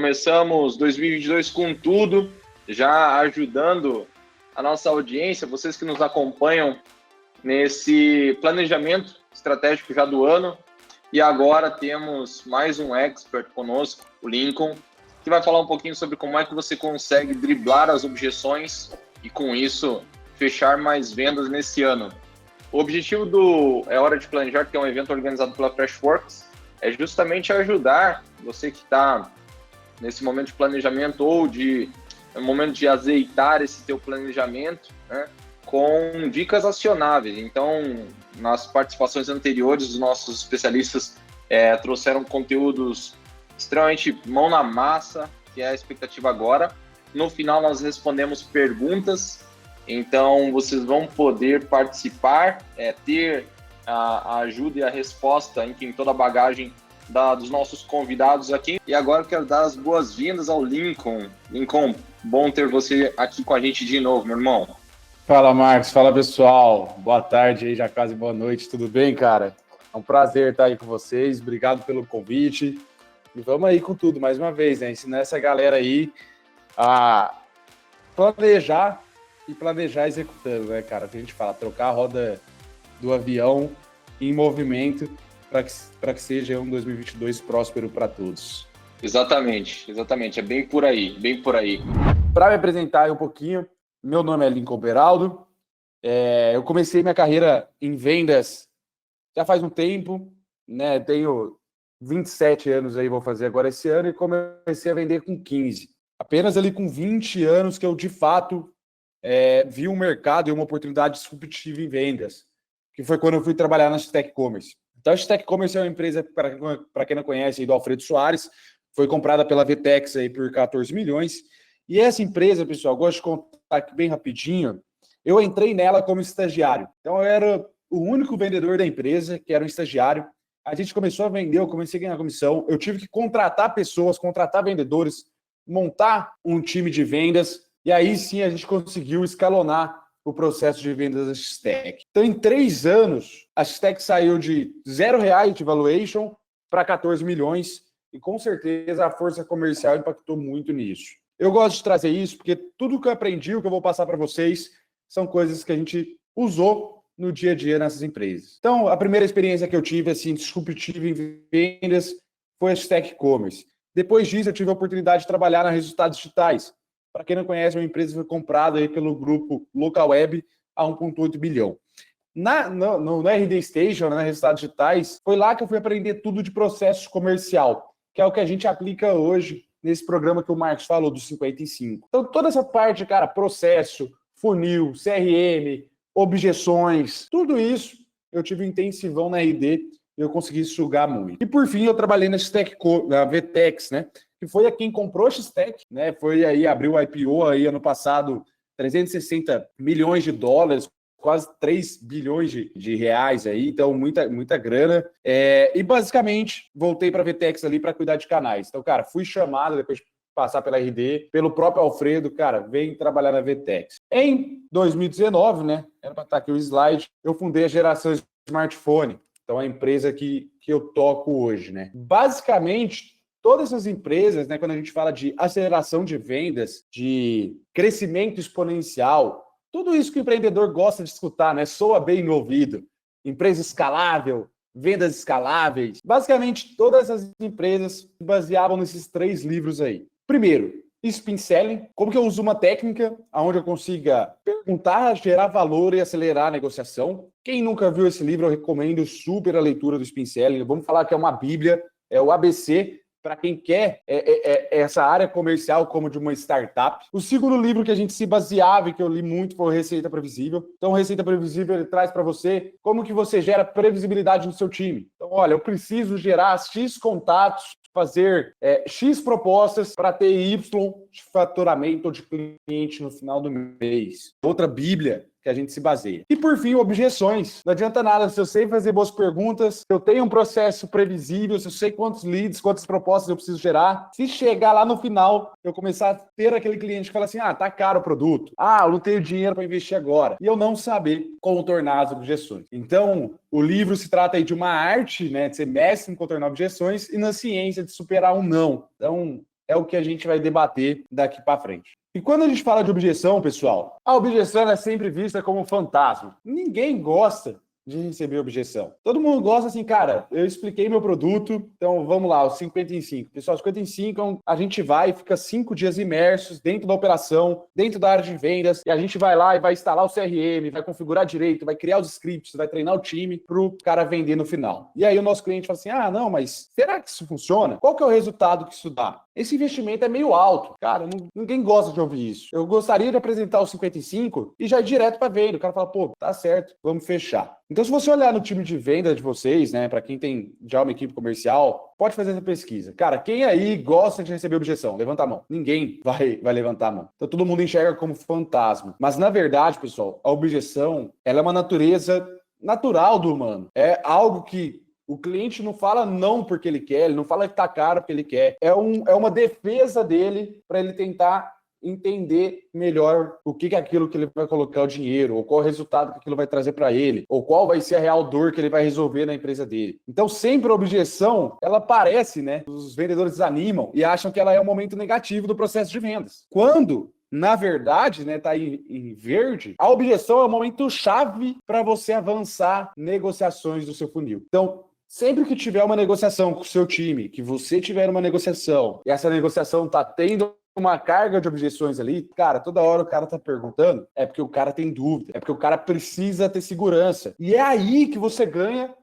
Começamos 2022 com tudo, já ajudando a nossa audiência, vocês que nos acompanham nesse planejamento estratégico já do ano. E agora temos mais um expert conosco, o Lincoln, que vai falar um pouquinho sobre como é que você consegue driblar as objeções e, com isso, fechar mais vendas nesse ano. O objetivo do É Hora de Planejar, que é um evento organizado pela Freshworks, é justamente ajudar você que está nesse momento de planejamento ou no momento de azeitar esse teu planejamento, né, com dicas acionáveis. Então, nas participações anteriores, os nossos especialistas trouxeram conteúdos extremamente mão na massa, que é a expectativa agora. No final, nós respondemos perguntas, então vocês vão poder participar, ter a ajuda e a resposta, enfim, toda a bagagem dos nossos convidados aqui. E agora eu quero dar as boas-vindas ao Lincoln. Lincoln, bom ter você aqui com a gente de novo, meu irmão. Fala, Marcos. Fala, pessoal. Boa tarde aí, já quase boa noite. Tudo bem, cara? É um prazer estar aí com vocês. Obrigado pelo convite. E vamos aí com tudo, mais uma vez, né? Ensinar essa galera aí a planejar e planejar executando, né, cara? Que a gente fala, trocar a roda do avião em movimento para que seja um 2022 próspero para todos. Exatamente. É bem por aí. Para me apresentar um pouquinho, meu nome é Lincoln Beraldo. Eu comecei minha carreira em vendas já faz um tempo, né? Tenho 27 anos aí, vou fazer agora esse ano, e comecei a vender com 15. Apenas ali com 20 anos que eu, de fato, vi um mercado e uma oportunidade disruptiva em vendas, que foi quando eu fui trabalhar na Stack Commerce. Então, a Stack Commerce é uma empresa, para quem não conhece, aí, do Alfredo Soares, foi comprada pela VTEX aí por 14 milhões. E essa empresa, pessoal, gosto de contar aqui bem rapidinho, eu entrei nela como estagiário. Então, eu era o único vendedor da empresa, que era um estagiário. A gente começou a vender, eu comecei a ganhar comissão, eu tive que contratar pessoas, contratar vendedores, montar um time de vendas, e aí sim a gente conseguiu escalonar o processo de vendas da Stack. Então, em 3 anos, a Stack saiu de R$0 de valuation para 14 milhões, e com certeza a força comercial impactou muito nisso. Eu gosto de trazer isso porque tudo que eu aprendi, o que eu vou passar para vocês, são coisas que a gente usou no dia a dia nessas empresas. Então, a primeira experiência que eu tive, assim, disruptiva em vendas, foi a Stack Commerce. Depois disso, eu tive a oportunidade de trabalhar na Resultados Digitais. Para quem não conhece, uma empresa foi comprada aí pelo grupo Local Web a 1,8 bilhão. No RD Station, na Resultados Digitais, foi lá que eu fui aprender tudo de processo comercial, que é o que a gente aplica hoje nesse programa que o Marcos falou, do 55. Então, toda essa parte, cara, processo, funil, CRM, objeções, tudo isso eu tive um intensivão na RD e eu consegui sugar muito. E por fim, eu trabalhei na VTEX, né? Que foi a quem comprou a Stack, né? Foi aí, abriu o IPO aí ano passado, 360 milhões de dólares, quase 3 bilhões de reais aí, então muita grana. E basicamente voltei para a VTEX ali para cuidar de canais. Então, cara, fui chamado depois de passar pela RD, pelo próprio Alfredo, cara, vem trabalhar na VTEX. Em 2019, né, era para estar aqui o slide, eu fundei a Geração Smartphone, então é a empresa que eu toco hoje, né. Basicamente, todas essas empresas, né, quando a gente fala de aceleração de vendas, de crescimento exponencial, tudo isso que o empreendedor gosta de escutar, né, soa bem no ouvido, empresa escalável, vendas escaláveis. Basicamente, todas essas empresas se baseavam nesses 3 livros aí. Primeiro, Spin Selling, como que eu uso uma técnica onde eu consiga perguntar, gerar valor e acelerar a negociação. Quem nunca viu esse livro, eu recomendo super a leitura do Spin Selling. Vamos falar que é uma bíblia, é o ABC para quem quer essa área comercial como de uma startup. O segundo livro que a gente se baseava e que eu li muito foi o Receita Previsível. Então, o Receita Previsível, ele traz para você como que você gera previsibilidade no seu time. Então, olha, eu preciso gerar X contatos, fazer X propostas para ter Y de faturamento ou de cliente no final do mês. Outra bíblia que a gente se baseia. E por fim, objeções. Não adianta nada se eu sei fazer boas perguntas, se eu tenho um processo previsível, se eu sei quantos leads, quantas propostas eu preciso gerar. Se chegar lá no final, eu começar a ter aquele cliente que fala assim, tá caro o produto. Eu não tenho dinheiro para investir agora. E eu não saber como tornar as objeções. Então, o livro se trata aí de uma arte, né, de ser mestre em contornar objeções e na ciência de superar um não. Então, é o que a gente vai debater daqui para frente. E quando a gente fala de objeção, pessoal, a objeção é sempre vista como um fantasma. Ninguém gosta de receber objeção. Todo mundo gosta assim, cara, eu expliquei meu produto, então vamos lá, os 55. Pessoal, 55, a gente vai e fica 5 dias imersos dentro da operação, dentro da área de vendas, e a gente vai lá e vai instalar o CRM, vai configurar direito, vai criar os scripts, vai treinar o time pro cara vender no final. E aí o nosso cliente fala assim, não, mas será que isso funciona? Qual que é o resultado que isso dá? Esse investimento é meio alto. Cara, ninguém gosta de ouvir isso. Eu gostaria de apresentar os 55 e já ir direto para venda. O cara fala, pô, tá certo, vamos fechar. Então, se você olhar no time de venda de vocês, né, para quem tem já uma equipe comercial, pode fazer essa pesquisa. Cara, quem aí gosta de receber objeção? Levanta a mão. Ninguém vai levantar a mão. Então, todo mundo enxerga como fantasma. Mas, na verdade, pessoal, a objeção, ela é uma natureza natural do humano. É algo que o cliente não fala não porque ele quer, ele não fala que tá caro porque ele quer. É uma defesa dele para ele tentar entender melhor o que é aquilo que ele vai colocar o dinheiro, ou qual o resultado que aquilo vai trazer para ele, ou qual vai ser a real dor que ele vai resolver na empresa dele. Então, sempre a objeção, ela aparece, né? Os vendedores desanimam e acham que ela é um momento negativo do processo de vendas. Quando na verdade, né, tá aí em verde, a objeção é o momento chave para você avançar negociações do seu funil. Então, sempre que tiver uma negociação com o seu time, que você tiver uma negociação, e essa negociação tá tendo uma carga de objeções ali, cara, toda hora o cara tá perguntando, é porque o cara tem dúvida, é porque o cara precisa ter segurança. E é aí que você ganha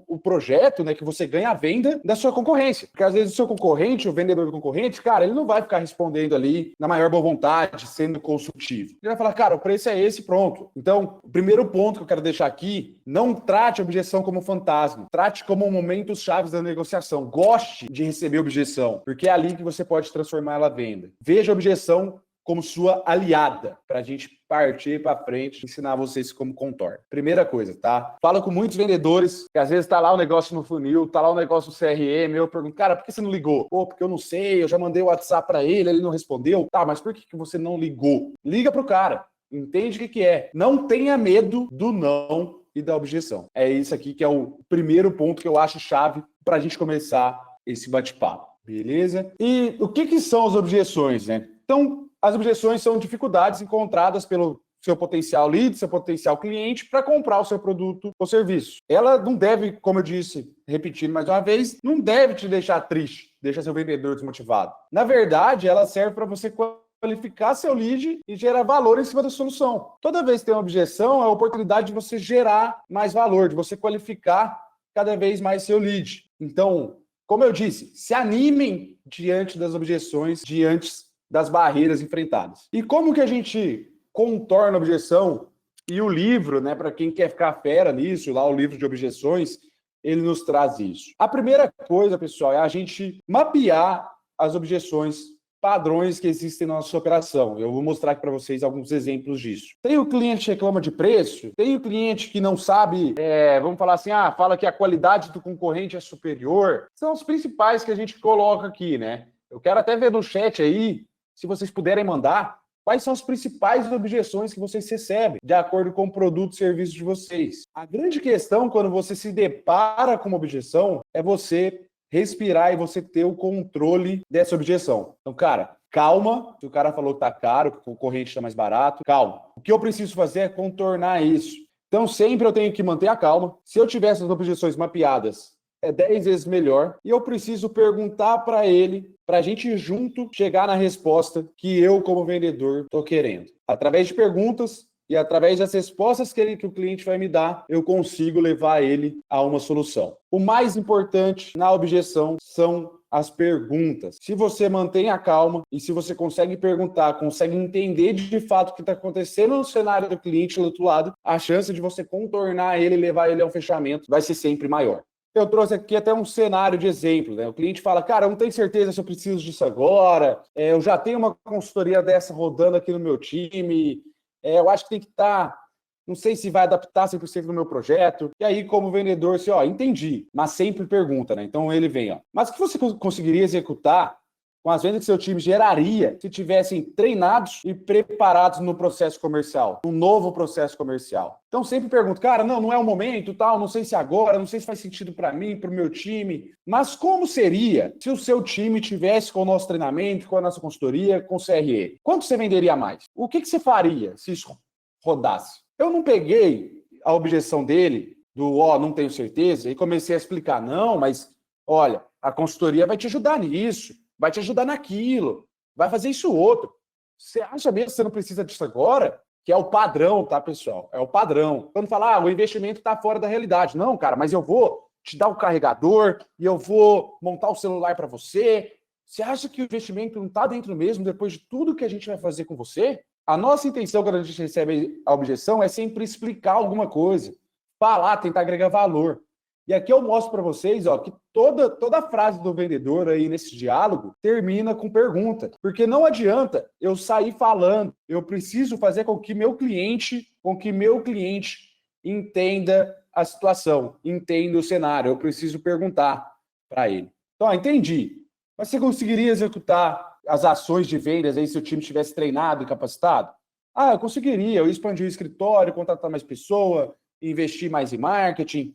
o projeto, né, que você ganha a venda da sua concorrência. Porque às vezes o seu concorrente, o vendedor do concorrente, cara, ele não vai ficar respondendo ali na maior boa vontade, sendo consultivo. Ele vai falar, cara, o preço é esse, pronto. Então, o primeiro ponto que eu quero deixar aqui, não trate a objeção como fantasma, trate como momentos chaves da negociação. Goste de receber objeção, porque é ali que você pode transformar ela em venda. Veja a objeção como sua aliada, para a gente partir para frente e ensinar vocês como contorna. Primeira coisa, tá? Fala com muitos vendedores, que às vezes tá lá o negócio no funil, tá lá o negócio no CRM, eu pergunto, cara, por que você não ligou? Pô, porque eu não sei, eu já mandei o WhatsApp para ele não respondeu. Tá, mas por que você não ligou? Liga pro cara, entende o que é. Não tenha medo do não e da objeção. É isso aqui que é o primeiro ponto que eu acho chave para a gente começar esse bate-papo, beleza? E o que são as objeções, né? Então, as objeções são dificuldades encontradas pelo seu potencial lead, seu potencial cliente para comprar o seu produto ou serviço. Ela não deve, como eu disse, repetindo mais uma vez, não deve te deixar triste, deixar seu vendedor desmotivado. Na verdade, ela serve para você qualificar seu lead e gerar valor em cima da solução. Toda vez que tem uma objeção, é a oportunidade de você gerar mais valor, de você qualificar cada vez mais seu lead. Então, como eu disse, se animem diante das objeções, diante das barreiras enfrentadas. E como que a gente contorna a objeção? E o livro, né, para quem quer ficar fera nisso, lá o livro de objeções, ele nos traz isso. A primeira coisa, pessoal, é a gente mapear as objeções padrões que existem na nossa operação. Eu vou mostrar aqui para vocês alguns exemplos disso. Tem o cliente que reclama de preço, tem o cliente que não sabe, vamos falar assim, fala que a qualidade do concorrente é superior. São os principais que a gente coloca aqui, né? Eu quero até ver no chat aí, se vocês puderem mandar, quais são as principais objeções que vocês recebem, de acordo com o produto e serviço de vocês. A grande questão, quando você se depara com uma objeção, é você respirar e você ter o controle dessa objeção. Então, cara, calma. Se o cara falou que tá caro, que o concorrente está mais barato, calma. O que eu preciso fazer é contornar isso. Então, sempre eu tenho que manter a calma. Se eu tiver essas objeções mapeadas, é 10 vezes melhor. E eu preciso perguntar para ele, para a gente junto chegar na resposta que eu, como vendedor, estou querendo. Através de perguntas e através das respostas que o cliente vai me dar, eu consigo levar ele a uma solução. O mais importante na objeção são as perguntas. Se você mantém a calma e se você consegue perguntar, consegue entender de fato o que está acontecendo no cenário do cliente do outro lado, a chance de você contornar ele e levar ele ao fechamento vai ser sempre maior. Eu trouxe aqui até um cenário de exemplo, né? O cliente fala, cara, eu não tenho certeza se eu preciso disso agora, eu já tenho uma consultoria dessa rodando aqui no meu time, eu acho que tem que estar, não sei se vai adaptar 100% no meu projeto. E aí, como vendedor, entendi, mas sempre pergunta, né? Então ele vem, mas o que você conseguiria executar com as vendas que seu time geraria se tivessem treinados e preparados no processo comercial, no novo processo comercial. Então sempre pergunto, cara, não é o momento, tal, não sei se agora, não sei se faz sentido para mim, para o meu time, mas como seria se o seu time tivesse com o nosso treinamento, com a nossa consultoria, com o CRE? Quanto você venderia mais? O que você faria se isso rodasse? Eu não peguei a objeção dele, não tenho certeza, e comecei a explicar, não, mas olha, a consultoria vai te ajudar nisso, vai te ajudar naquilo, vai fazer isso outro. Você acha mesmo que você não precisa disso agora? Que é o padrão, tá, pessoal? É o padrão. Quando falar, o investimento está fora da realidade. Não, cara, mas eu vou te dar o carregador e eu vou montar o celular para você. Você acha que o investimento não está dentro mesmo depois de tudo que a gente vai fazer com você? A nossa intenção quando a gente recebe a objeção é sempre explicar alguma coisa, falar, tentar agregar valor. E aqui eu mostro para vocês que toda a frase do vendedor aí nesse diálogo termina com pergunta. Porque não adianta eu sair falando, eu preciso fazer com que meu cliente entenda a situação, entenda o cenário. Eu preciso perguntar para ele. Então, entendi. Mas você conseguiria executar as ações de vendas aí se o time estivesse treinado e capacitado? Eu conseguiria. Eu expandir o escritório, contratar mais pessoa, investir mais em marketing.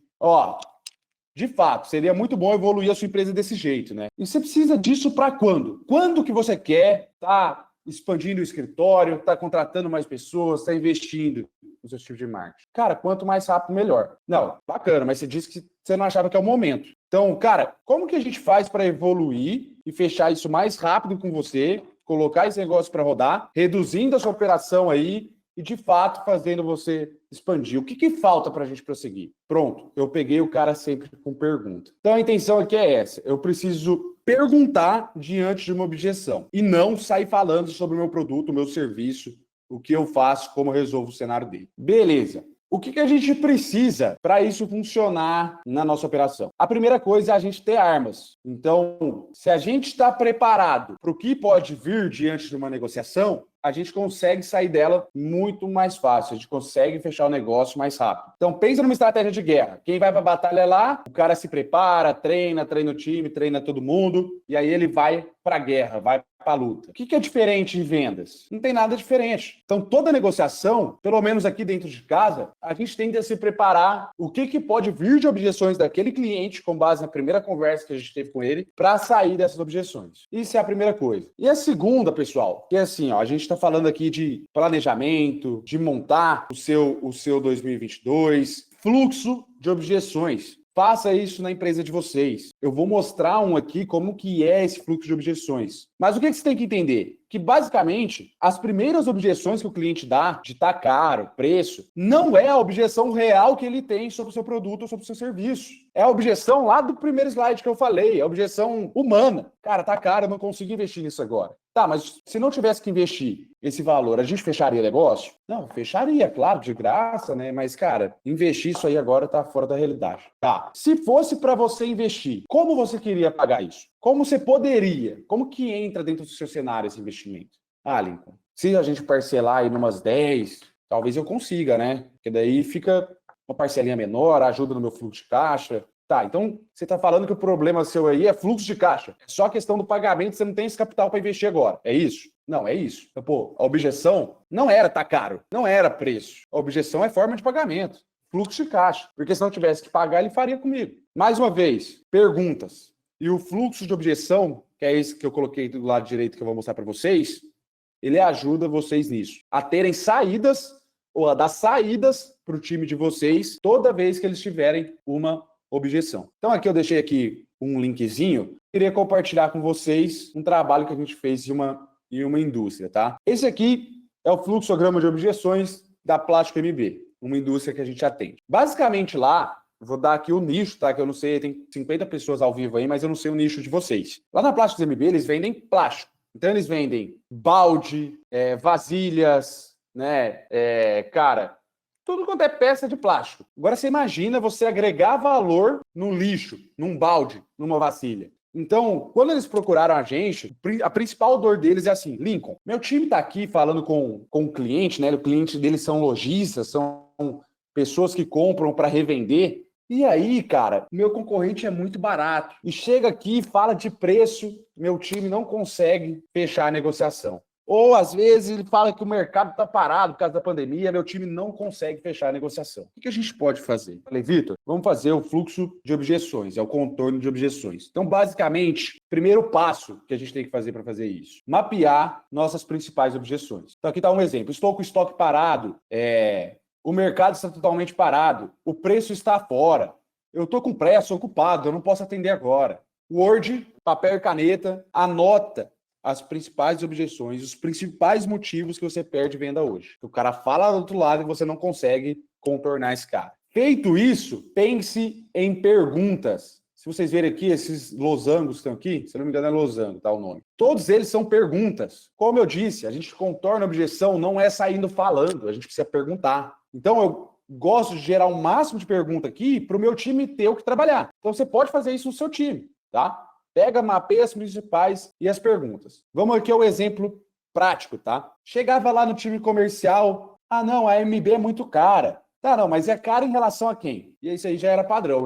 De fato, seria muito bom evoluir a sua empresa desse jeito, né? E você precisa disso para quando? Quando que você quer estar expandindo o escritório, estar contratando mais pessoas, estar investindo no seu tipo de marketing? Cara, quanto mais rápido, melhor. Não, bacana, mas você disse que você não achava que é o momento. Então, cara, como que a gente faz para evoluir e fechar isso mais rápido com você, colocar esse negócio para rodar, reduzindo a sua operação aí e, de fato, fazendo você expandir? O que falta para a gente prosseguir? Pronto, eu peguei o cara sempre com pergunta. Então, a intenção aqui é essa. Eu preciso perguntar diante de uma objeção e não sair falando sobre o meu produto, o meu serviço, o que eu faço, como eu resolvo o cenário dele. Beleza. O que a gente precisa para isso funcionar na nossa operação? A primeira coisa é a gente ter armas. Então, se a gente está preparado para o que pode vir diante de uma negociação, a gente consegue sair dela muito mais fácil, a gente consegue fechar o negócio mais rápido. Então, pensa numa estratégia de guerra. Quem vai para a batalha lá, o cara se prepara, treina o time, treina todo mundo, e aí ele vai para a guerra, vai para a luta. O que é diferente em vendas? Não tem nada diferente. Então, toda negociação, pelo menos aqui dentro de casa, a gente tende a se preparar o que pode vir de objeções daquele cliente, com base na primeira conversa que a gente teve com ele, para sair dessas objeções. Isso é a primeira coisa. E a segunda, pessoal, que é assim, a gente está falando aqui de planejamento, de montar o seu 2022, fluxo de objeções. Faça isso na empresa de vocês. Eu vou mostrar aqui como que é esse fluxo de objeções. Mas o que você tem que entender? Que, basicamente, as primeiras objeções que o cliente dá, de tá caro, preço, não é a objeção real que ele tem sobre o seu produto ou sobre o seu serviço. É a objeção lá do primeiro slide que eu falei, a objeção humana. Cara, tá caro, eu não consigo investir nisso agora. Tá, mas se não tivesse que investir esse valor, a gente fecharia negócio? Não, fecharia, claro, de graça, né? Mas, cara, investir isso aí agora tá fora da realidade. Tá, se fosse para você investir, como você queria pagar isso? Como você poderia? Como que entra dentro do seu cenário esse investimento? Lincoln, se a gente parcelar aí numas 10, talvez eu consiga, né? Porque daí fica uma parcelinha menor, ajuda no meu fluxo de caixa. Tá, então você está falando que o problema seu aí é fluxo de caixa. É só questão do pagamento, você não tem esse capital para investir agora. É isso? Não, é isso. Então, a objeção não era tá caro, não era preço. A objeção é forma de pagamento, fluxo de caixa. Porque se não tivesse que pagar, ele faria comigo. Mais uma vez, perguntas. E o fluxo de objeção, que é esse que eu coloquei do lado direito que eu vou mostrar para vocês, ele ajuda vocês nisso. A terem saídas ou a dar saídas para o time de vocês toda vez que eles tiverem uma objeção. Então aqui eu deixei aqui um linkzinho. Queria compartilhar com vocês um trabalho que a gente fez em uma indústria, tá? Esse aqui é o fluxograma de objeções da Plástico MB, uma indústria que a gente atende. Basicamente lá, vou dar aqui o nicho, tá? Que eu não sei, tem 50 pessoas ao vivo aí, mas eu não sei o nicho de vocês. Lá na Plásticos MB, eles vendem plástico. Então, eles vendem balde, vasilhas, né? Cara, tudo quanto é peça de plástico. Agora, você imagina você agregar valor no lixo, num balde, numa vasilha. Então, quando eles procuraram a gente, a principal dor deles é assim: Lincoln, meu time está aqui falando com o cliente, né? O cliente deles são lojistas, são pessoas que compram para revender. E aí, cara, meu concorrente é muito barato. E chega aqui, fala de preço, meu time não consegue fechar a negociação. Ou, às vezes, ele fala que o mercado está parado por causa da pandemia, meu time não consegue fechar a negociação. O que a gente pode fazer? Falei, Vitor, vamos fazer o fluxo de objeções, é o contorno de objeções. Então, basicamente, primeiro passo que a gente tem que fazer para fazer isso, mapear nossas principais objeções. Então, aqui está um exemplo. Estou com o estoque parado, o mercado está totalmente parado, o preço está fora, eu estou com pressa, ocupado, eu não posso atender agora. Word, papel e caneta, anota as principais objeções, os principais motivos que você perde venda hoje. O cara fala do outro lado e você não consegue contornar esse cara. Feito isso, pense em perguntas. Se vocês verem aqui, esses losangos que estão aqui, se não me engano é losango, tá o nome. Todos eles são perguntas. Como eu disse, a gente contorna a objeção, não é saindo falando, a gente precisa perguntar. Então, eu gosto de gerar o máximo de pergunta aqui para o meu time ter o que trabalhar. Então, você pode fazer isso no seu time, tá? Pega, mapeia as principais e as perguntas. Vamos aqui ao exemplo prático, tá? Chegava lá no time comercial, não, a MB é muito cara. Tá, não, mas é cara em relação a quem? E isso aí já era padrão.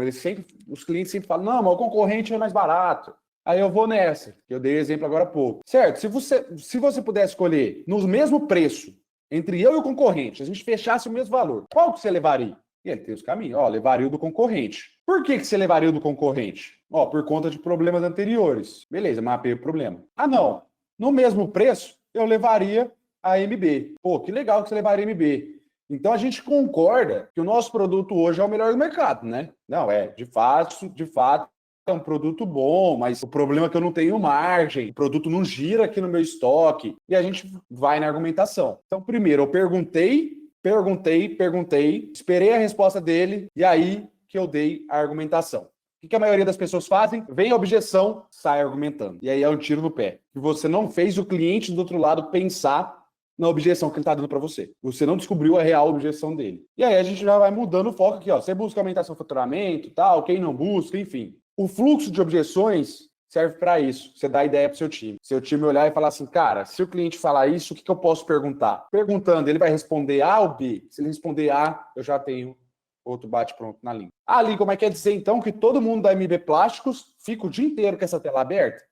Os clientes sempre falam, não, mas o concorrente é mais barato. Aí eu vou nessa, que eu dei exemplo agora há pouco. Certo, se você pudesse escolher no mesmo preço, entre eu e o concorrente, a gente fechasse o mesmo valor, qual que você levaria? E ele tem os caminhos. Levaria o do concorrente. Por que você levaria o do concorrente? Por conta de problemas anteriores. Beleza, mapeei o problema. Não. No mesmo preço, eu levaria a MB. Que legal que você levaria a MB. Então, a gente concorda que o nosso produto hoje é o melhor do mercado, né? Não, de fato, é um produto bom, mas o problema é que eu não tenho margem, o produto não gira aqui no meu estoque, e a gente vai na argumentação. Então, primeiro, eu perguntei, esperei a resposta dele, e aí que eu dei a argumentação. O que a maioria das pessoas fazem? Vem a objeção, sai argumentando. E aí é um tiro no pé. E você não fez o cliente do outro lado pensar na objeção que ele está dando para você. Você não descobriu a real objeção dele. E aí a gente já vai mudando o foco aqui, Você busca aumentação do faturamento, tal, quem não busca, enfim. O fluxo de objeções serve para isso. Você dá ideia para o seu time. Seu time olhar e falar assim, cara, se o cliente falar isso, o que eu posso perguntar? Perguntando, ele vai responder A ou B? Se ele responder A, eu já tenho outro bate-pronto na língua. Ali, como é que quer dizer, então, que todo mundo da MB Plásticos fica o dia inteiro com essa tela aberta?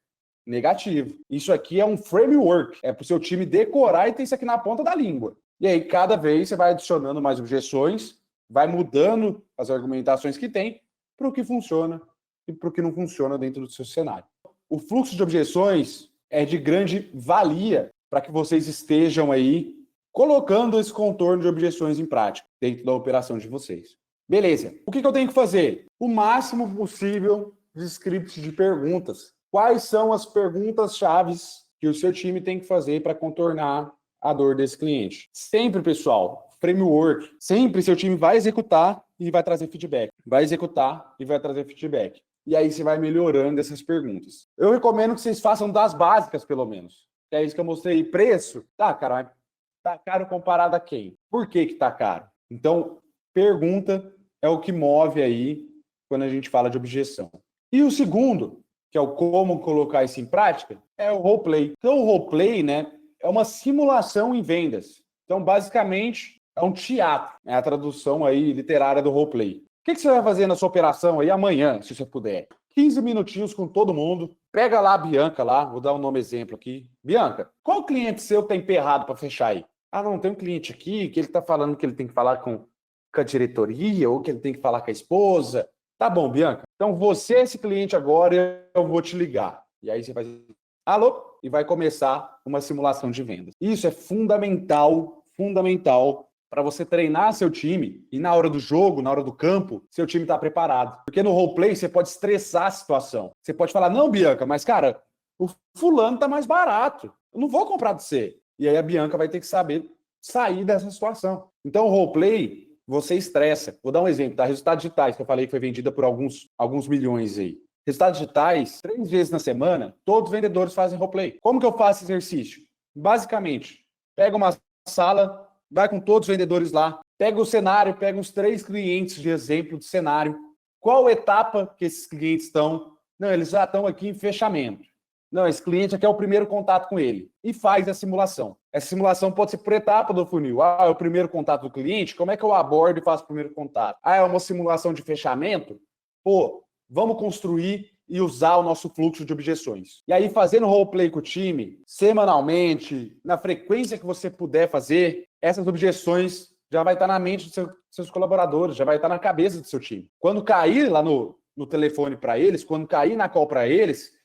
Negativo. Isso aqui é um framework. É para o seu time decorar e ter isso aqui na ponta da língua. E aí, cada vez, você vai adicionando mais objeções, vai mudando as argumentações que tem para o que funciona e para o que não funciona dentro do seu cenário. O fluxo de objeções é de grande valia para que vocês estejam aí colocando esse contorno de objeções em prática dentro da operação de vocês. Beleza. O que eu tenho que fazer? O máximo possível de scripts de perguntas. Quais são as perguntas-chave que o seu time tem que fazer para contornar a dor desse cliente? Sempre, pessoal, framework. Sempre seu time vai executar e vai trazer feedback. Vai executar e vai trazer feedback. E aí você vai melhorando essas perguntas. Eu recomendo que vocês façam das básicas, pelo menos. Que é isso que eu mostrei. Preço? Tá, cara, mas tá caro comparado a quem? Por que tá caro? Então, pergunta é o que move aí quando a gente fala de objeção. E o segundo, que é o como colocar isso em prática, é o roleplay. Então, o roleplay, né, é uma simulação em vendas. Então, basicamente, é um teatro. É a tradução aí literária do roleplay. O que você vai fazer na sua operação aí amanhã, se você puder? 15 minutinhos com todo mundo. Pega lá a Bianca lá, vou dar um nome exemplo aqui. Bianca, qual cliente seu tá emperrado para fechar aí? Não, tem um cliente aqui que ele tá falando que ele tem que falar com a diretoria ou que ele tem que falar com a esposa. Tá bom, Bianca. Então, você é esse cliente agora, eu vou te ligar. E aí você vai dizer, alô? E vai começar uma simulação de vendas. Isso é fundamental para você treinar seu time e na hora do jogo, na hora do campo, seu time está preparado. Porque no roleplay você pode estressar a situação. Você pode falar, não, Bianca, mas cara, o fulano tá mais barato. Eu não vou comprar de você. E aí a Bianca vai ter que saber sair dessa situação. Então o roleplay, você estressa. Vou dar um exemplo, tá? Resultados digitais, que eu falei que foi vendida por alguns milhões aí. Resultados digitais, 3 vezes na semana, todos os vendedores fazem roleplay. Como que eu faço esse exercício? Basicamente, pega uma sala, vai com todos os vendedores lá, pega o cenário, pega uns 3 clientes de exemplo de cenário. Qual etapa que esses clientes estão? Não, eles já estão aqui em fechamento. Não, esse cliente aqui é o primeiro contato com ele. E faz a simulação. Essa simulação pode ser por etapa do funil. É o primeiro contato do cliente? Como é que eu abordo e faço o primeiro contato? É uma simulação de fechamento? Pô, vamos construir e usar o nosso fluxo de objeções. E aí, fazendo roleplay com o time, semanalmente, na frequência que você puder fazer, essas objeções já vai estar na mente dos seus colaboradores, já vai estar na cabeça do seu time. Quando cair lá no telefone para eles, quando cair na call para eles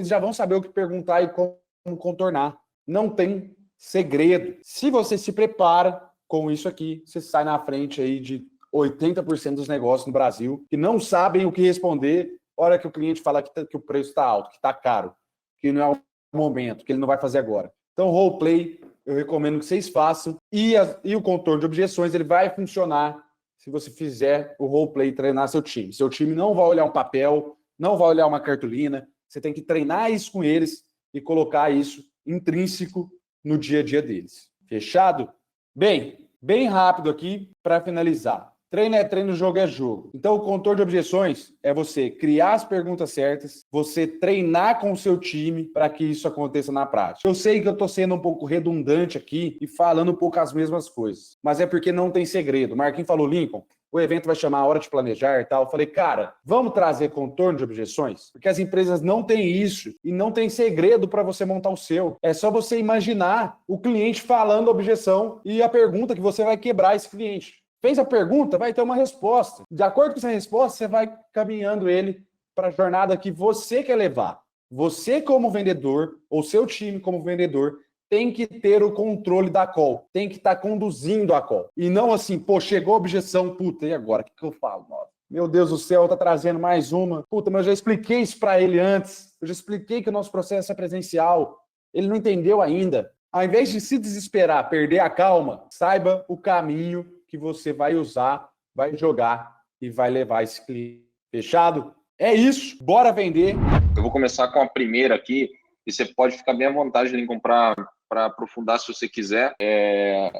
já vão saber o que perguntar e como contornar. Não tem segredo. Se você se prepara com isso aqui, você sai na frente aí de 80% dos negócios no Brasil que não sabem o que responder na hora que o cliente fala que o preço está alto, que está caro, que não é o momento, que ele não vai fazer agora. Então, roleplay, eu recomendo que vocês façam. E o contorno de objeções, ele vai funcionar se você fizer o roleplay e treinar seu time. Seu time não vai olhar um papel, não vai olhar uma cartolina. Você tem que treinar isso com eles e colocar isso intrínseco no dia a dia deles. Fechado? Bem rápido aqui para finalizar. Treino é treino, jogo é jogo. Então, o contorno de objeções é você criar as perguntas certas, você treinar com o seu time para que isso aconteça na prática. Eu sei que eu estou sendo um pouco redundante aqui e falando um pouco as mesmas coisas, mas é porque não tem segredo. O Marquinhos falou, Lincoln, o evento vai chamar a hora de planejar e tal. Eu falei, cara, vamos trazer contorno de objeções? Porque as empresas não têm isso e não tem segredo para você montar o seu. É só você imaginar o cliente falando a objeção e a pergunta que você vai quebrar esse cliente. Fez a pergunta, vai ter uma resposta. De acordo com essa resposta, você vai caminhando ele para a jornada que você quer levar. Você, como vendedor, ou seu time como vendedor, tem que ter o controle da call. Tem que estar conduzindo a call. E não assim, pô, chegou a objeção, puta, e agora? O que eu falo? Meu Deus do céu, tá trazendo mais uma. Puta, mas eu já expliquei isso para ele antes. Eu já expliquei que o nosso processo é presencial. Ele não entendeu ainda. Ao invés de se desesperar, perder a calma, saiba o caminho que você vai usar, vai jogar e vai levar esse cliente. Fechado? É isso. Bora vender. Eu vou começar com a primeira aqui e você pode ficar bem à vontade de comprar para aprofundar se você quiser.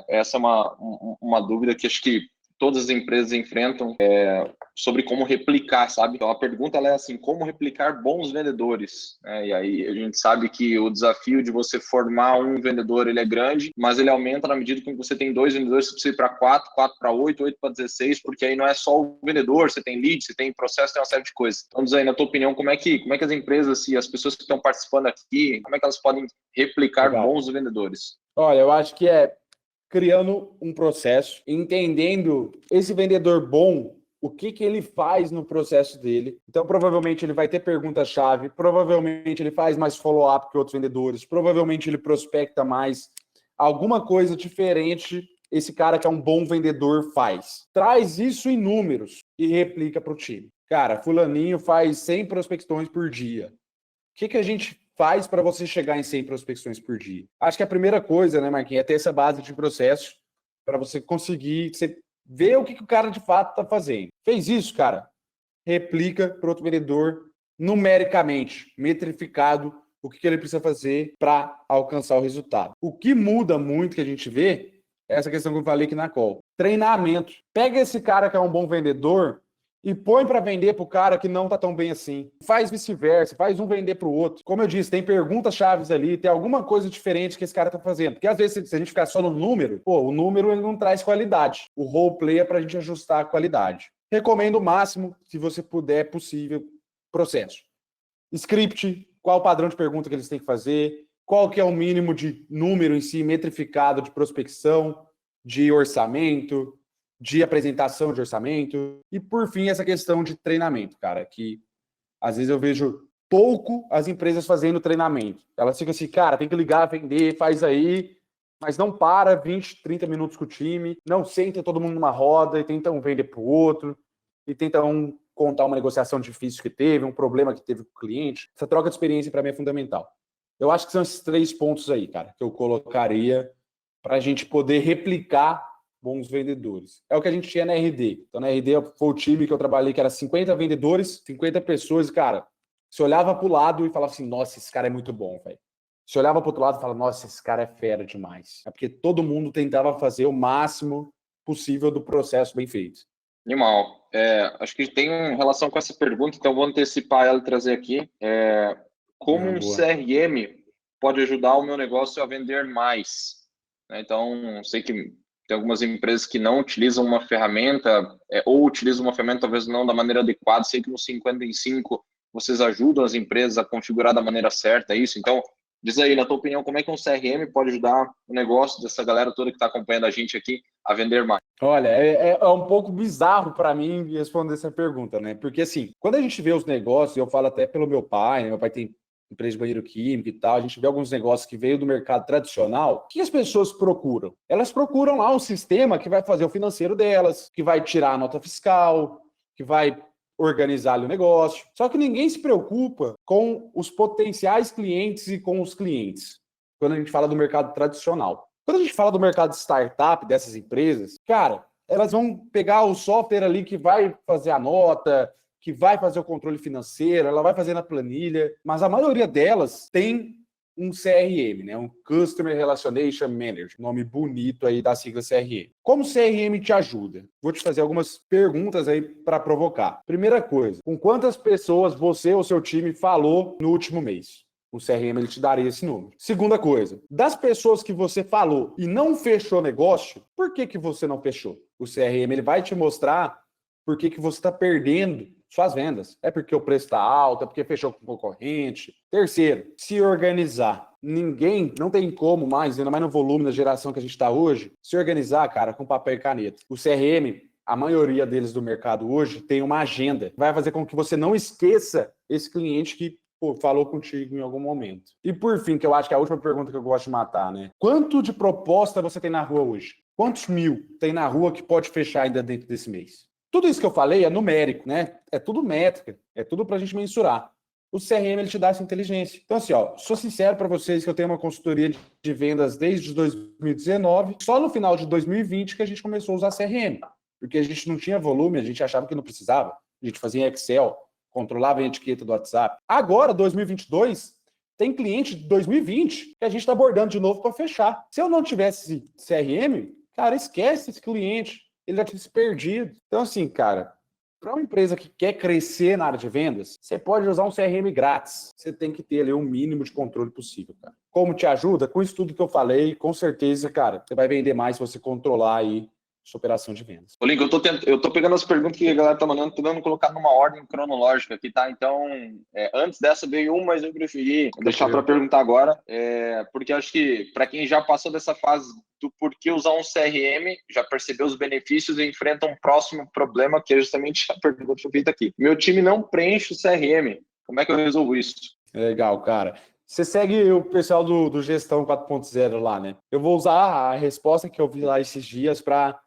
Essa é uma dúvida que acho que todas as empresas enfrentam sobre como replicar, sabe? Então a pergunta ela é assim, como replicar bons vendedores? E aí a gente sabe que o desafio de você formar um vendedor ele é grande, mas ele aumenta na medida que você tem 2 vendedores, você precisa ir para 4, 4 para 8, 8 para 16, porque aí não é só o vendedor, você tem lead, você tem processo, tem uma série de coisas. Então diz aí, na tua opinião, como é que as empresas, as pessoas que estão participando aqui, como é que elas podem replicar bons vendedores? Olha, eu acho que criando um processo, entendendo esse vendedor bom, o que ele faz no processo dele. Então, provavelmente, ele vai ter pergunta-chave, provavelmente ele faz mais follow-up que outros vendedores, provavelmente ele prospecta mais. Alguma coisa diferente esse cara que é um bom vendedor faz. Traz isso em números e replica para o time. Cara, fulaninho faz 100 prospecções por dia. O que a gente faz para você chegar em 100 prospecções por dia? Acho que a primeira coisa, né, Marquinhos, é ter essa base de processo para você conseguir ver o que o cara de fato está fazendo. Fez isso, cara? Replica para outro vendedor numericamente, metrificado, o que ele precisa fazer para alcançar o resultado. O que muda muito que a gente vê é essa questão que eu falei aqui na call. Treinamento. Pega esse cara que é um bom vendedor e põe para vender para o cara que não está tão bem assim. Faz vice-versa, faz um vender para o outro. Como eu disse, tem perguntas-chave ali, tem alguma coisa diferente que esse cara está fazendo. Porque às vezes, se a gente ficar só no número, o número ele não traz qualidade. O roleplay é para a gente ajustar a qualidade. Recomendo o máximo, se você puder, possível, processo. Script, qual o padrão de pergunta que eles têm que fazer, qual que é o mínimo de número em si, metrificado de prospecção, de orçamento, de apresentação de orçamento e, por fim, essa questão de treinamento, cara, que às vezes eu vejo pouco as empresas fazendo treinamento. Elas ficam assim, cara, tem que ligar, vender, faz aí, mas não para 20, 30 minutos com o time, não senta todo mundo numa roda e tenta um vender para o outro, e tenta um contar uma negociação difícil que teve, um problema que teve com o cliente. Essa troca de experiência, para mim, é fundamental. Eu acho que são esses 3 pontos aí, cara, que eu colocaria para a gente poder replicar bons vendedores. É o que a gente tinha na RD. Então, na RD foi o time que eu trabalhei, que era 50 vendedores, 50 pessoas, e, cara, você olhava para o lado e falava assim, nossa, esse cara é muito bom, velho. Você olhava para o outro lado e falava, nossa, esse cara é fera demais. É porque todo mundo tentava fazer o máximo possível do processo bem feito. Animal. Acho que tem relação com essa pergunta, então vou antecipar ela e trazer aqui. como um Boa. CRM pode ajudar o meu negócio a vender mais, né? Então, sei que tem algumas empresas que não utilizam uma ferramenta, ou utilizam uma ferramenta talvez não da maneira adequada. Sei que no 55 vocês ajudam as empresas a configurar da maneira certa isso. Então, diz aí, na tua opinião, como é que um CRM pode ajudar o negócio dessa galera toda que está acompanhando a gente aqui a vender mais? Olha, é um pouco bizarro para mim responder essa pergunta, né? Porque assim, quando a gente vê os negócios, eu falo até pelo meu pai, né? Meu pai tem empresa de banheiro químico e tal, a gente vê alguns negócios que veio do mercado tradicional. O que as pessoas procuram? Elas procuram lá um sistema que vai fazer o financeiro delas, que vai tirar a nota fiscal, que vai organizar ali o negócio. Só que ninguém se preocupa com os potenciais clientes e com os clientes, quando a gente fala do mercado tradicional. Quando a gente fala do mercado de startup dessas empresas, cara, elas vão pegar o software ali que vai fazer a nota, que vai fazer o controle financeiro, ela vai fazer na planilha, mas a maioria delas tem um CRM, né? Um Customer Relationship Manager, nome bonito aí da sigla CRM. Como o CRM te ajuda? Vou te fazer algumas perguntas aí para provocar. Primeira coisa, com quantas pessoas você ou seu time falou no último mês? O CRM ele te daria esse número. Segunda coisa, das pessoas que você falou e não fechou negócio, por que você não fechou? O CRM ele vai te mostrar por que você está perdendo suas vendas. É porque o preço está alto, é porque fechou com concorrente. Terceiro, se organizar. Ninguém, não tem como mais, ainda mais no volume da geração que a gente está hoje, se organizar, cara, com papel e caneta. O CRM, a maioria deles do mercado hoje, tem uma agenda. Vai fazer com que você não esqueça esse cliente que falou contigo em algum momento. E por fim, que eu acho que é a última pergunta que eu gosto de matar, né? Quanto de proposta você tem na rua hoje? Quantos mil tem na rua que pode fechar ainda dentro desse mês? Tudo isso que eu falei é numérico, né? É tudo métrica, é tudo para a gente mensurar. O CRM ele te dá essa inteligência. Então, assim, ó, sou sincero para vocês que eu tenho uma consultoria de vendas desde 2019, só no final de 2020 que a gente começou a usar CRM, porque a gente não tinha volume, a gente achava que não precisava, a gente fazia em Excel, controlava a etiqueta do WhatsApp. Agora, 2022, tem cliente de 2020 que a gente está abordando de novo para fechar. Se eu não tivesse CRM, cara, esquece esse cliente. Ele já tinha se perdido. Então, assim, cara, para uma empresa que quer crescer na área de vendas, você pode usar um CRM grátis. Você tem que ter ali um mínimo de controle possível, cara. Como te ajuda? Com isso tudo que eu falei, com certeza, cara, você vai vender mais se você controlar aí sua operação de vendas. Ô, Link, eu tô pegando as perguntas que a galera tá mandando, tentando colocar numa ordem cronológica aqui, tá? Então, antes dessa veio uma, mas eu preferi deixar para perguntar agora, porque acho que para quem já passou dessa fase do porquê usar um CRM, já percebeu os benefícios e enfrenta um próximo problema, que é justamente a pergunta que foi feita aqui. Meu time não preenche o CRM, como é que eu resolvo isso? Legal, cara. Você segue o pessoal do Gestão 4.0 lá, né? Eu vou usar a resposta que eu vi lá esses dias para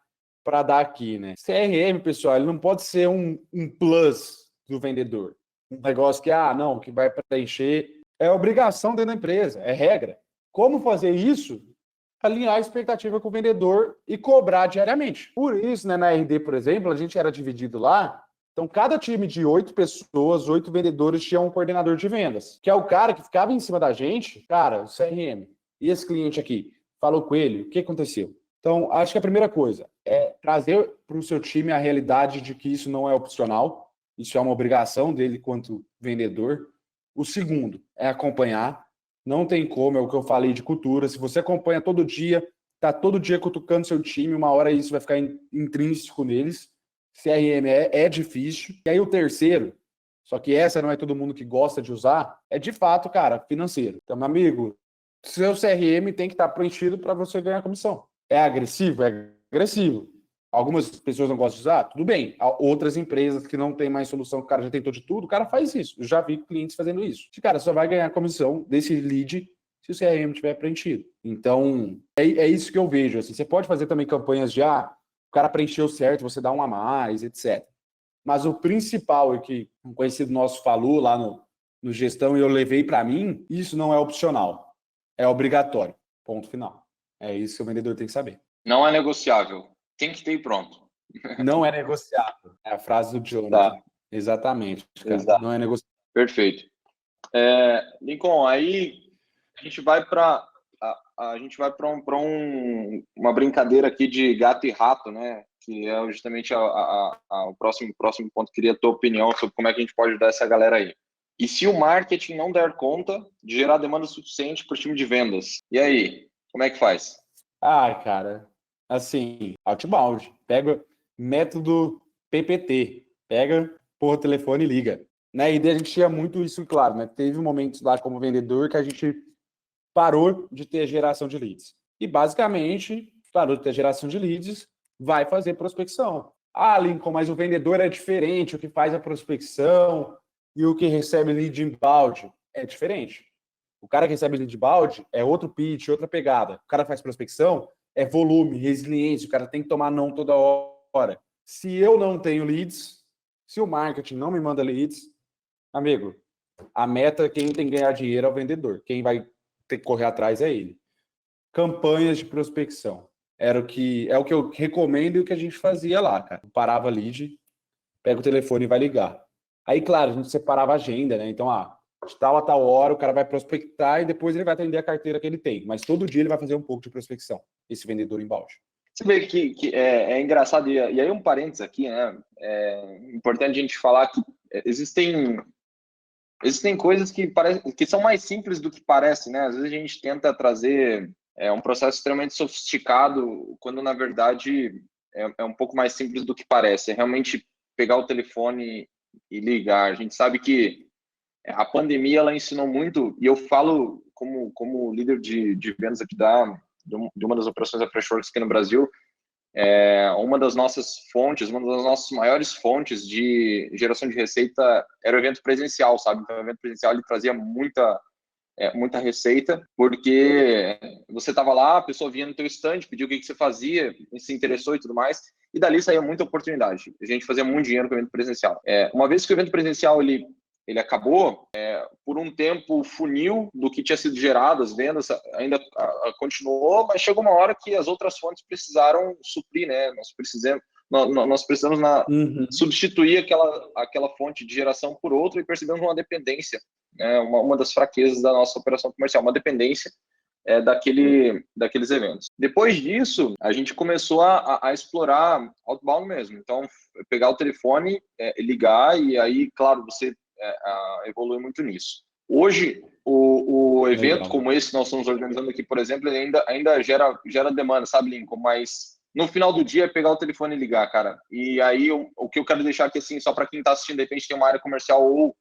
dar aqui, né? CRM, pessoal, ele não pode ser um plus do vendedor. Um negócio que, não, que vai preencher. É obrigação dentro da empresa, é regra. Como fazer isso? Alinhar a expectativa com o vendedor e cobrar diariamente. Por isso, né, na RD, por exemplo, a gente era dividido lá. Então, cada time de 8 pessoas, 8 vendedores, tinha um coordenador de vendas, que é o cara que ficava em cima da gente, cara, o CRM. E esse cliente aqui falou com ele, o que aconteceu? Então, acho que a primeira coisa é trazer para o seu time a realidade de que isso não é opcional, isso é uma obrigação dele quanto vendedor. O segundo é acompanhar. Não tem como, é o que eu falei de cultura. Se você acompanha todo dia, está todo dia cutucando seu time, uma hora isso vai ficar intrínseco neles. CRM é difícil. E aí o terceiro, só que essa não é todo mundo que gosta de usar, é de fato, cara, financeiro. Então, meu amigo, seu CRM tem que estar preenchido para você ganhar comissão. É agressivo? É agressivo. Algumas pessoas não gostam de usar? Tudo bem. Outras empresas que não tem mais solução, que o cara já tentou de tudo, o cara faz isso. Eu já vi clientes fazendo isso. O cara só vai ganhar comissão desse lead se o CRM tiver preenchido. Então, é isso que eu vejo. Assim, você pode fazer também campanhas de, o cara preencheu certo, você dá um a mais, etc. Mas o principal é que um conhecido nosso falou lá no Gestão e eu levei para mim, isso não é opcional. É obrigatório. Ponto final. É isso que o vendedor tem que saber. Não é negociável. Tem que ter e pronto. Não é negociável. É a frase do Jonathan. Tá. Exatamente, cara. Exato. Não é negociável. Perfeito. Lincoln, aí a gente vai para uma brincadeira aqui de gato e rato, né? Que é justamente o próximo ponto. Queria a tua opinião sobre como é que a gente pode ajudar essa galera aí. E se o marketing não der conta de gerar demanda suficiente para o time de vendas? E aí, como é que faz? Ah, cara, assim, outbound. Pega método PPT. Pega, porra, o telefone e liga. Na ideia a gente tinha muito isso, claro, né? Teve momentos lá como vendedor que a gente parou de ter geração de leads. E basicamente, parou de ter geração de leads, vai fazer prospecção. Ah, Lincoln, mas o vendedor é diferente, o que faz a prospecção e o que recebe lead inbound é diferente. O cara que recebe lead inbound é outro pitch, outra pegada. O cara faz prospecção é volume, resiliência, o cara tem que tomar não toda hora. Se eu não tenho leads, se o marketing não me manda leads, amigo, a meta, quem tem que ganhar dinheiro é o vendedor. Quem vai ter que correr atrás é ele. Campanhas de prospecção. É o que eu recomendo e o que a gente fazia lá, cara. Parava lead, pega o telefone e vai ligar. Aí, claro, a gente separava a agenda, né? Então, de tal a tal hora, o cara vai prospectar e depois ele vai atender a carteira que ele tem. Mas todo dia ele vai fazer um pouco de prospecção, esse vendedor embaixo. Você vê que é engraçado, e aí um parênteses aqui, né? É importante a gente falar que existem coisas que são mais simples do que parece, né? Às vezes a gente tenta trazer um processo extremamente sofisticado, quando na verdade é um pouco mais simples do que parece. É realmente pegar o telefone e ligar. A gente sabe que a pandemia ela ensinou muito, e eu falo como líder de vendas aqui de uma das operações da Freshworks aqui no Brasil. Uma das nossas fontes, uma das nossas maiores fontes de geração de receita era o evento presencial, sabe? Então, o evento presencial ele trazia muita receita, porque você estava lá, a pessoa vinha no teu stand, pediu o que você fazia, se interessou e tudo mais, e dali saía muita oportunidade. A gente fazia muito dinheiro com o evento presencial. Uma vez que o evento presencial ele acabou, por um tempo o funil do que tinha sido gerado, as vendas ainda continuou, mas chegou uma hora que as outras fontes precisaram suprir, né? Nós precisamos substituir aquela fonte de geração por outra e percebemos uma dependência, né? Uma das fraquezas da nossa operação comercial, uma dependência daqueles eventos. Depois disso, a gente começou a explorar outbound mesmo. Então, pegar o telefone, ligar, e aí, claro, você evolui muito nisso. Hoje, o evento Legal. como esse que nós estamos organizando aqui, por exemplo, ele ainda gera demanda, sabe, Lincoln? Mas no final do dia é pegar o telefone e ligar, cara. E aí, o que eu quero deixar aqui, assim, só para quem está assistindo, de repente tem uma área comercial ou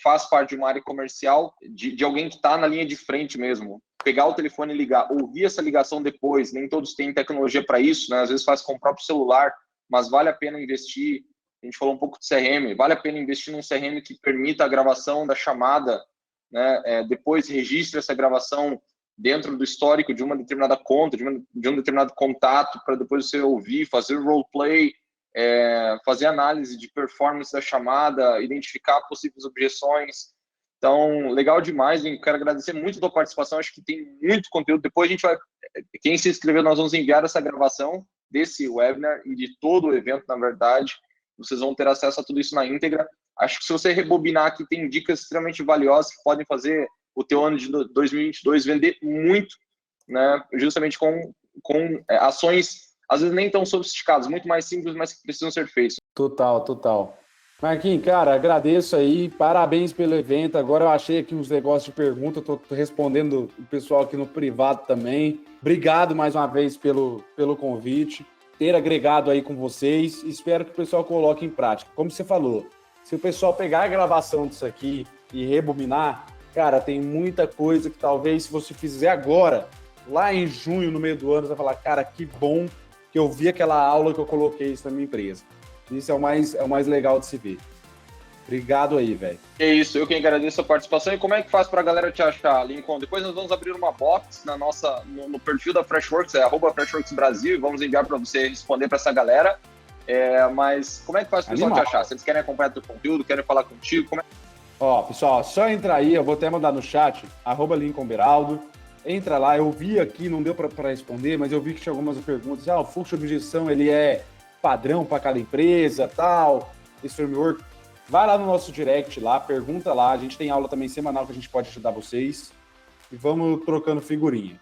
faz parte de uma área comercial, de alguém que está na linha de frente mesmo. Pegar o telefone e ligar, ouvir essa ligação depois, nem todos têm tecnologia para isso, né? Às vezes faz com o próprio celular, mas vale a pena investir. A gente falou um pouco de CRM, vale a pena investir num CRM que permita a gravação da chamada, né? Depois registre essa gravação dentro do histórico de uma determinada conta, de um determinado contato, para depois você ouvir, fazer roleplay, fazer análise de performance da chamada, identificar possíveis objeções. Então, legal demais, hein? Quero agradecer muito a tua participação, acho que tem muito conteúdo. Depois a gente vai, quem se inscreveu, nós vamos enviar essa gravação desse webinar e de todo o evento, na verdade. Vocês vão ter acesso a tudo isso na íntegra. Acho que se você rebobinar aqui, tem dicas extremamente valiosas que podem fazer o teu ano de 2022 vender muito, né? Justamente com ações, às vezes nem tão sofisticadas, muito mais simples, mas que precisam ser feitas. Total. Marquinhos, cara, agradeço aí, parabéns pelo evento. Agora eu achei aqui uns negócios de pergunta, tô respondendo o pessoal aqui no privado também. Obrigado mais uma vez pelo convite, ter agregado aí com vocês. Espero que o pessoal coloque em prática. Como você falou, se o pessoal pegar a gravação disso aqui e rebobinar, cara, tem muita coisa que talvez se você fizer agora, lá em junho, no meio do ano, você vai falar, cara, que bom que eu vi aquela aula que eu coloquei isso na minha empresa. Isso é o mais legal de se ver. Obrigado aí, velho. É isso, eu que agradeço a participação. E como é que faz para a galera te achar, Lincoln? Depois nós vamos abrir uma box no perfil da Freshworks, @FreshworksBrasil, e vamos enviar para você responder para essa galera. Mas como é que faz para o pessoal te achar? Se eles querem acompanhar teu conteúdo, querem falar contigo, como é? Ó, pessoal, só entrar aí, eu vou até mandar no chat, @LincolnBeraldo. Entra lá, eu vi aqui, não deu para responder, mas eu vi que tinha algumas perguntas. O fluxo de gestão, ele é padrão para cada empresa, tal, esse framework. Vai lá no nosso direct lá, pergunta lá. A gente tem aula também semanal que a gente pode ajudar vocês. E vamos trocando figurinha.